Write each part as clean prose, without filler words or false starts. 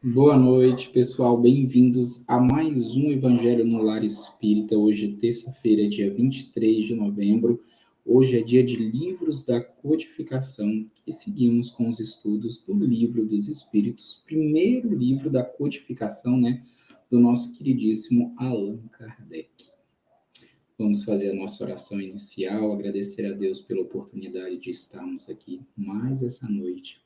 Boa noite, pessoal. Bem-vindos a mais um Evangelho no Lar Espírita. Hoje, terça-feira, dia 23 de novembro. Hoje é dia de livros da codificação e seguimos com os estudos do Livro dos Espíritos, primeiro livro da codificação, do nosso queridíssimo Allan Kardec. Vamos fazer a nossa oração inicial, agradecer a Deus pela oportunidade de estarmos aqui mais essa noite,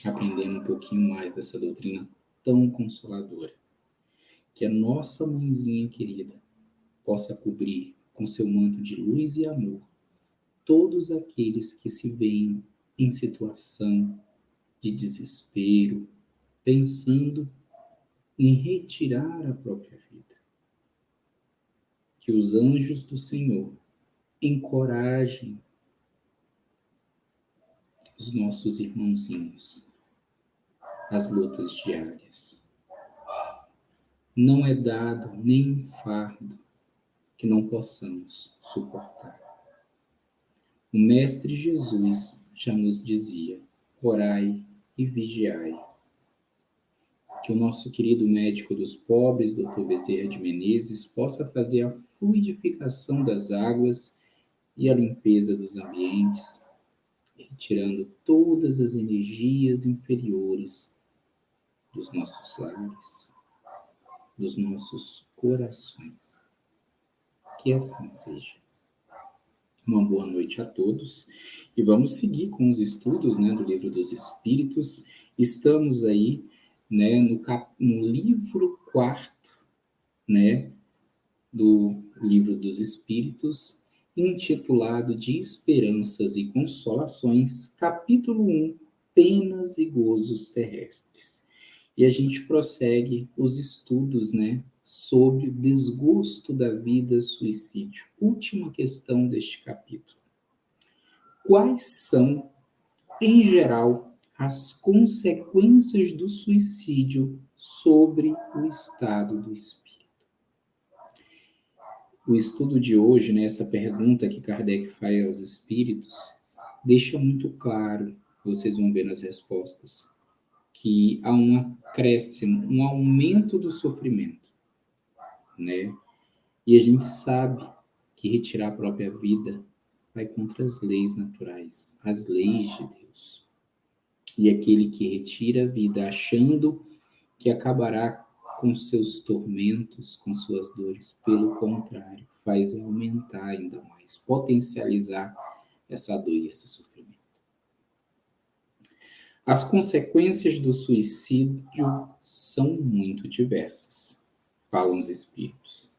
aprendendo um pouquinho mais dessa doutrina tão consoladora. Que a nossa mãezinha querida possa cobrir com seu manto de luz e amor todos aqueles que se veem em situação de desespero, pensando em retirar a própria vida. Que os anjos do Senhor encorajem os nossos irmãozinhos às lutas diárias. Não é dado nenhum fardo que não possamos suportar. O Mestre Jesus já nos dizia: orai e vigiai. Que o nosso querido médico dos pobres, Dr. Bezerra de Menezes, possa fazer a fluidificação das águas e a limpeza dos ambientes, retirando todas as energias inferiores dos nossos lares, dos nossos corações. Que assim seja. Uma boa noite a todos e vamos seguir com os estudos do Livro dos Espíritos. Estamos aí no livro 4 do Livro dos Espíritos, intitulado de Esperanças e Consolações, capítulo 1, Penas e Gozos Terrestres. E a gente prossegue os estudos, sobre o desgosto da vida, suicídio. Última questão deste capítulo. Quais são, em geral, as consequências do suicídio sobre o estado do espírito? O estudo de hoje, essa pergunta que Kardec faz aos espíritos, deixa muito claro, vocês vão ver nas respostas, que há um acréscimo, um aumento do sofrimento, E a gente sabe que retirar a própria vida vai contra as leis naturais, as leis de Deus. E aquele que retira a vida achando que acabará com seus tormentos, com suas dores, pelo contrário, faz aumentar ainda mais, potencializar essa dor e esse sofrimento. As consequências do suicídio são muito diversas, falam os espíritos.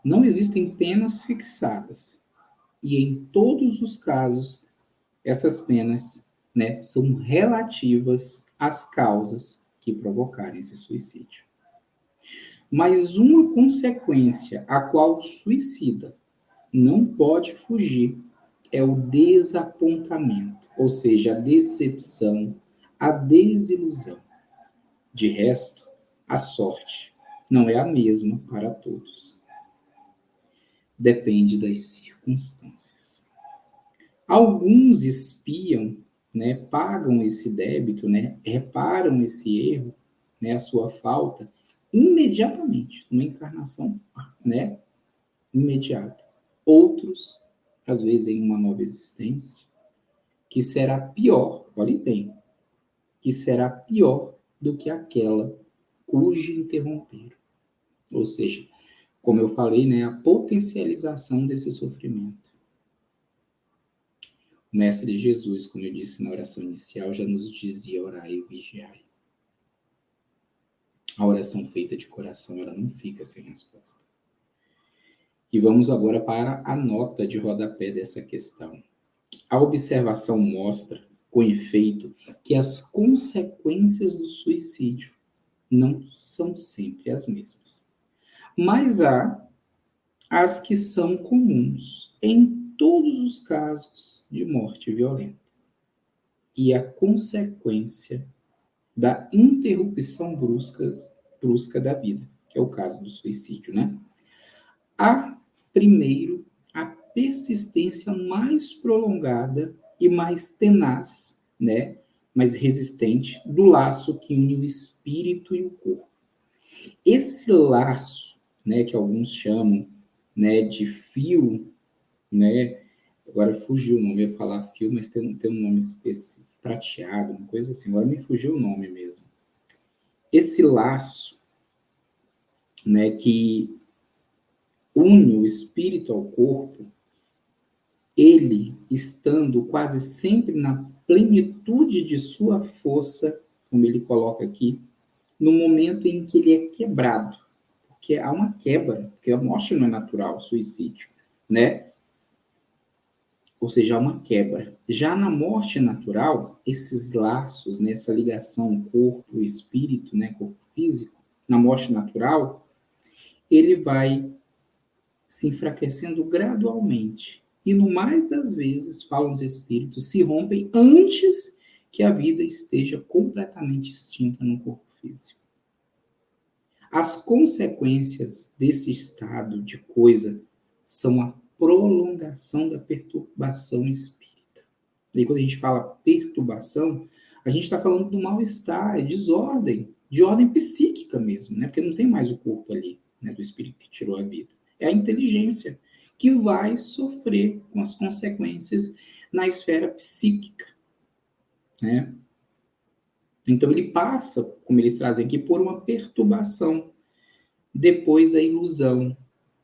Não existem penas fixadas, e em todos os casos, essas penas são relativas às causas que provocarem esse suicídio. Mas uma consequência a qual o suicida não pode fugir é o desapontamento, ou seja, a decepção, a desilusão. De resto, a sorte não é a mesma para todos. Depende das circunstâncias. Alguns espiam, pagam esse débito, reparam esse erro, a sua falta, imediatamente, numa encarnação, imediata. Outros, às vezes em uma nova existência, que será pior, olhe bem, que será pior do que aquela cujo interromperam. Ou seja, como eu falei, a potencialização desse sofrimento. O Mestre Jesus, como eu disse na oração inicial, já nos dizia: orai e vigiai. A oração feita de coração, ela não fica sem resposta. E vamos agora para a nota de rodapé dessa questão. A observação mostra, com efeito, que as consequências do suicídio não são sempre as mesmas. Mas há as que são comuns em todos os casos de morte violenta. E a consequência da interrupção brusca da vida, que é o caso do suicídio, Há, primeiro, a persistência mais prolongada e mais tenaz, mas resistente, do laço que une o espírito e o corpo. Esse laço, né, que alguns chamam, né, de fio, né, agora fugiu o nome, eu ia falar fio, mas tem um nome específico, prateado, uma coisa assim, agora me fugiu o nome mesmo. Esse laço, né, que une o espírito ao corpo, ele estando quase sempre na plenitude de sua força, como ele coloca aqui, no momento em que ele é quebrado, porque há uma quebra, porque a morte não é natural, o suicídio, né? Ou seja, há uma quebra. Já na morte natural, esses laços, né, essa ligação corpo e espírito, né, corpo físico, na morte natural, ele vai se enfraquecendo gradualmente. E no mais das vezes, falam os espíritos, se rompem antes que a vida esteja completamente extinta no corpo físico. As consequências desse estado de coisa são a prolongação da perturbação espírita. E quando a gente fala perturbação, a gente está falando do mal-estar, desordem, de ordem psíquica mesmo, né? Porque não tem mais o corpo ali, né, do espírito que tirou a vida. É a inteligência que vai sofrer com as consequências na esfera psíquica, né? Então ele passa, como eles trazem aqui, por uma perturbação. Depois a ilusão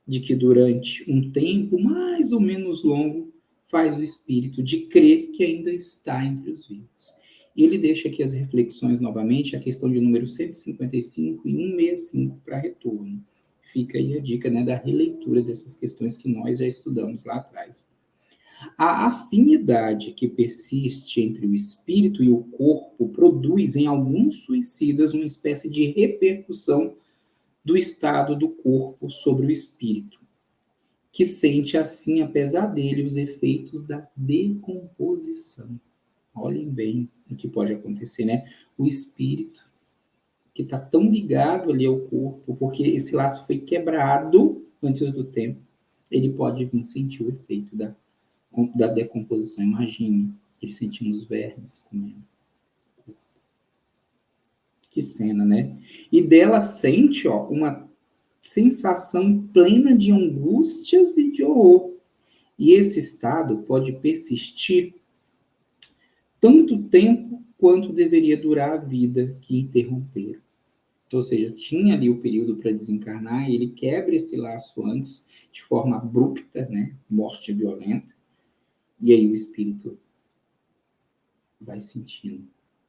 de que durante um tempo mais ou menos longo faz o espírito de crer que ainda está entre os vivos. E ele deixa aqui as reflexões novamente, a questão de número 155 e 165 para retorno. Fica aí a dica, né, da releitura dessas questões que nós já estudamos lá atrás. A afinidade que persiste entre o espírito e o corpo produz em alguns suicidas uma espécie de repercussão do estado do corpo sobre o espírito, que sente assim, apesar dele, os efeitos da decomposição. Olhem bem o que pode acontecer, né? O espírito, que está tão ligado ali ao corpo, porque esse laço foi quebrado antes do tempo, ele pode vir sentir o efeito da decomposição. Imagine, ele sentindo os vermes comendo. Que cena, né? E dela sente, ó, uma sensação plena de angústias e de horror. E esse estado pode persistir tanto tempo quanto deveria durar a vida que interromperam. Ou seja, tinha ali o período para desencarnar e ele quebra esse laço antes, de forma abrupta, né? Morte violenta. E aí o espírito vai sentindo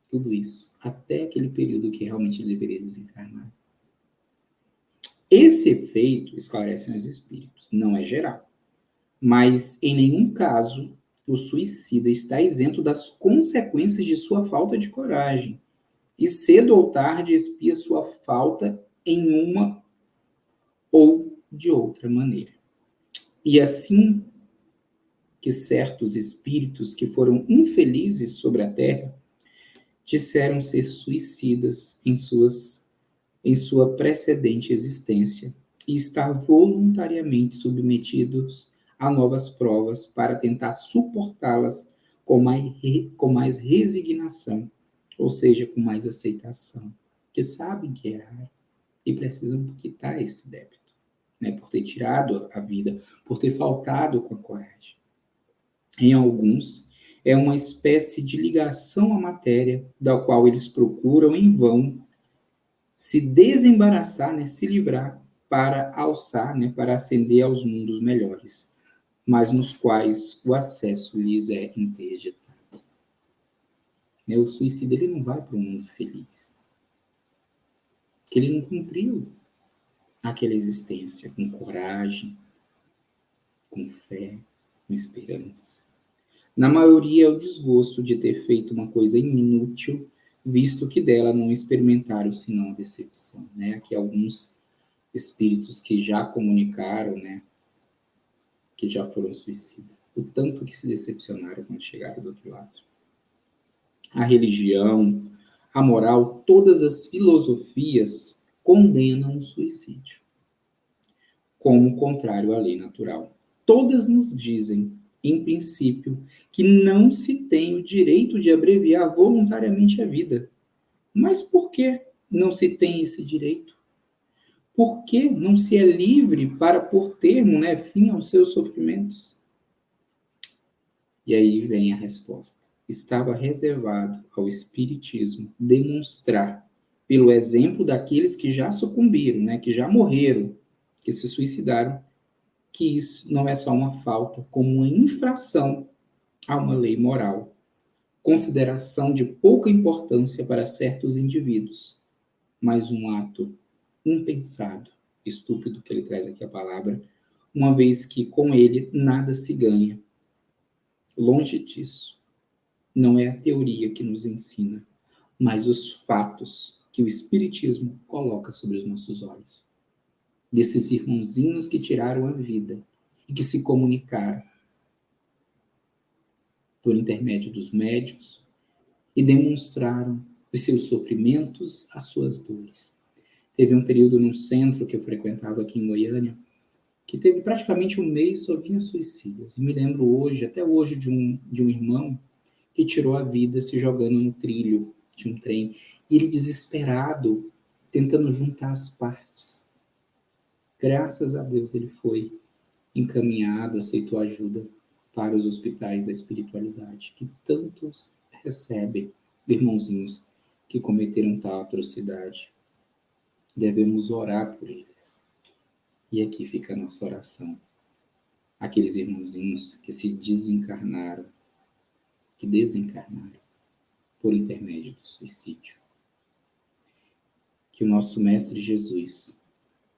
tudo isso, até aquele período que realmente ele deveria desencarnar. Esse efeito, esclarecem os espíritos, não é geral, mas em nenhum caso o suicida está isento das consequências de sua falta de coragem, e cedo ou tarde expia sua falta em uma ou de outra maneira. E assim que certos espíritos que foram infelizes sobre a terra disseram ser suicidas em sua precedente existência e estar voluntariamente submetidos a novas provas para tentar suportá-las com mais resignação, ou seja, com mais aceitação, porque sabem que erraram e precisam quitar esse débito, né, por ter tirado a vida, por ter faltado com a coragem. Em alguns, é uma espécie de ligação à matéria, da qual eles procuram em vão se desembaraçar, né, se livrar para alçar, né, para ascender aos mundos melhores, mas nos quais o acesso lhes é interditado. Né, o suicida ele não vai para um mundo feliz, porque ele não cumpriu aquela existência com coragem, com fé, com esperança. Na maioria é o desgosto de ter feito uma coisa inútil, visto que dela não experimentaram senão a decepção, né? Aqui alguns espíritos que já comunicaram, né, que já foram suicidas, o tanto que se decepcionaram quando chegaram do outro lado. A religião, a moral, todas as filosofias condenam o suicídio como contrário à lei natural. Todas nos dizem em princípio, que não se tem o direito de abreviar voluntariamente a vida. Mas por que não se tem esse direito? Por que não se é livre para pôr termo, fim aos seus sofrimentos? E aí vem a resposta. Estava reservado ao Espiritismo demonstrar, pelo exemplo daqueles que já sucumbiram, que já morreram, que se suicidaram, que isso não é só uma falta, como uma infração a uma lei moral, consideração de pouca importância para certos indivíduos, mas um ato impensado, estúpido que ele traz aqui a palavra, uma vez que com ele nada se ganha. Longe disso, não é a teoria que nos ensina, mas os fatos que o Espiritismo coloca sobre os nossos olhos. Desses irmãozinhos que tiraram a vida e que se comunicaram por intermédio dos médiuns e demonstraram os seus sofrimentos, as suas dores. Teve um período num centro que eu frequentava aqui em Goiânia, que teve praticamente um mês só vinha suicidas. E me lembro hoje, até hoje, de um irmão que tirou a vida se jogando no trilho de um trem. E ele desesperado, tentando juntar as partes. Graças a Deus ele foi encaminhado, aceitou ajuda para os hospitais da espiritualidade, que tantos recebem irmãozinhos que cometeram tal atrocidade. Devemos orar por eles. E aqui fica a nossa oração. Aqueles irmãozinhos que se desencarnaram por intermédio do suicídio. Que o nosso Mestre Jesus,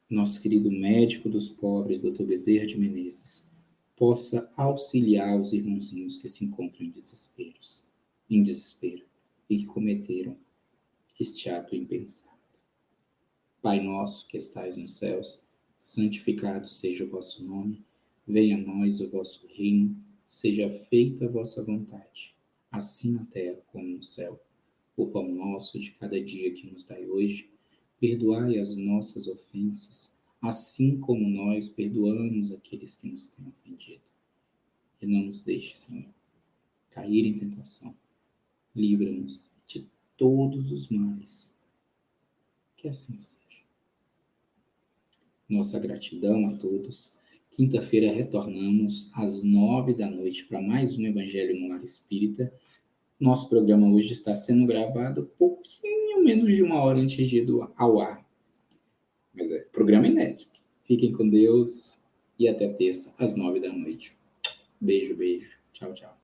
nosso querido médico dos pobres, Dr. Bezerra de Menezes, possa auxiliar os irmãozinhos que se encontram em desespero e que cometeram este ato impensado. Pai nosso que estais nos céus, santificado seja o vosso nome, venha a nós o vosso reino, seja feita a vossa vontade, assim na terra como no céu. O pão nosso de cada dia que nos dai hoje, perdoai as nossas ofensas, assim como nós perdoamos aqueles que nos têm ofendido. E não nos deixe, Senhor, cair em tentação. Livra-nos de todos os males. Que assim seja. Nossa gratidão a todos. Quinta-feira retornamos às 9 da noite para mais um Evangelho no Lar Espírita. Nosso programa hoje está sendo gravado pouquinho menos de 1 hora antes de ir ao ar. Mas é programa inédito. Fiquem com Deus e até terça, às 9 da noite. Beijo, beijo. Tchau, tchau.